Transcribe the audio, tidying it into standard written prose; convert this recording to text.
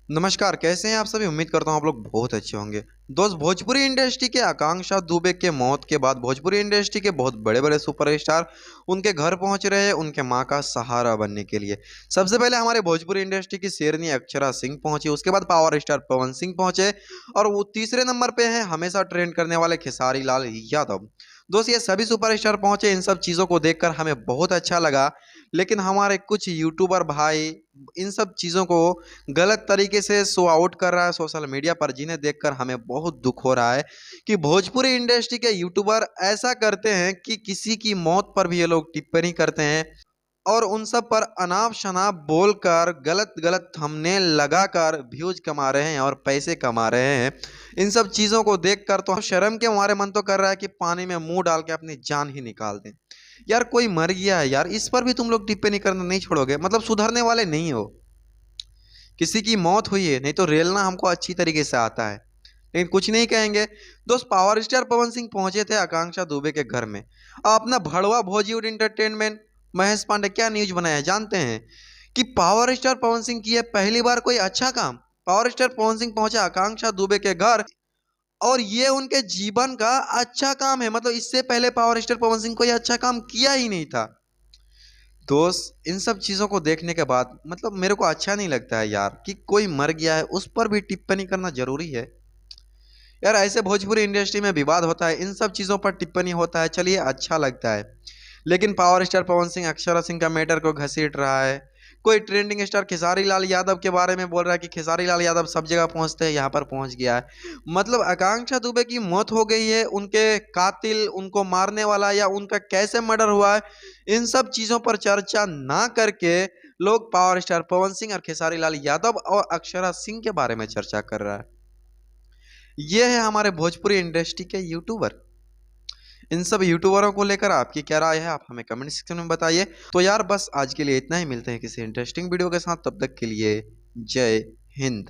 नमस्कार, कैसे हैं आप सभी। उम्मीद करता हूँ आप लोग बहुत अच्छे होंगे। दोस्त, भोजपुरी इंडस्ट्री के आकांक्षा दुबे के मौत के बाद भोजपुरी इंडस्ट्री के बहुत बड़े बड़े सुपरस्टार उनके घर पहुंच रहे हैं उनके मां का सहारा बनने के लिए। सबसे पहले हमारे भोजपुरी इंडस्ट्री की शेरनी अक्षरा सिंह पहुंची, उसके बाद पावर स्टार पवन सिंह पहुंचे और वो तीसरे नंबर पे हैं हमेशा ट्रेंड करने वाले खेसारी लाल यादव। दोस्त, ये सभी सुपरस्टार पहुंचे, इन सब चीज़ों को देखकर हमें बहुत अच्छा लगा। लेकिन हमारे कुछ यूट्यूबर भाई इन सब चीज़ों को गलत तरीके से शो आउट कर रहा है सोशल मीडिया पर, जिन्हें देखकर हमें बहुत दुख हो रहा है कि भोजपुरी इंडस्ट्री के यूट्यूबर ऐसा करते हैं कि किसी की मौत पर भी ये लोग टिप्पणी करते हैं और उन सब पर अनाप शनाप बोलकर गलत गलत थंबनेल लगाकर व्यूज कमा रहे हैं और पैसे कमा रहे हैं। इन सब चीज़ों को देखकर तो शर्म के हमारे मन तो कर रहा है कि पानी में मुंह डाल के अपनी जान ही निकाल दें। यार, कोई मर गया है यार, इस पर भी तुम लोग टिप्पणी करना नहीं छोड़ोगे, मतलब सुधरने वाले नहीं हो। किसी की मौत हुई है, नहीं तो रेलना हमको अच्छी तरीके से आता है, लेकिन कुछ नहीं कहेंगे। दोस्त, पावर स्टार पवन सिंह पहुंचे थे आकांक्षा दुबे के घर में। अब अपना भड़वा भोजीवुड एंटरटेनमेंट महेश पांडे क्या न्यूज बनाया है जानते हैं कि पावर स्टार पवन सिंह की है पहली बार कोई अच्छा काम। पावर स्टार पवन सिंह पहुंचे आकांक्षा दुबे के घर और ये उनके जीवन का अच्छा काम है, मतलब इससे पहले पावर स्टार पवन सिंह कोई अच्छा काम किया ही नहीं था। दोस्त, इन सब चीज़ों को देखने के बाद मतलब मेरे को अच्छा नहीं लगता है यार कि कोई मर गया है उस पर भी टिप्पणी करना जरूरी है। यार, ऐसे भोजपुरी इंडस्ट्री में विवाद होता है, इन सब चीज़ों पर टिप्पणी होता है, चलिए अच्छा लगता है। लेकिन पावर स्टार पवन सिंह अक्षरा सिंह का मैटर को घसीट रहा है। कोई ट्रेंडिंग स्टार खेसारी लाल यादव के बारे में बोल रहा है कि खेसारी लाल यादव सब जगह पहुंचते हैं, यहाँ पर पहुंच गया है। मतलब आकांक्षा दुबे की मौत हो गई है, उनके कातिल, उनको मारने वाला या उनका कैसे मर्डर हुआ है, इन सब चीजों पर चर्चा ना करके लोग पावर स्टार पवन सिंह और खेसारी लाल यादव और अक्षरा सिंह के बारे में चर्चा कर रहा है। ये है हमारे भोजपुरी इंडस्ट्री के यूट्यूबर। इन सब यूट्यूबरों को लेकर आपकी क्या राय है, आप हमें कमेंट सेक्शन में बताइए। तो यार, बस आज के लिए इतना ही, मिलते हैं किसी इंटरेस्टिंग वीडियो के साथ, तब तक के लिए जय हिंद।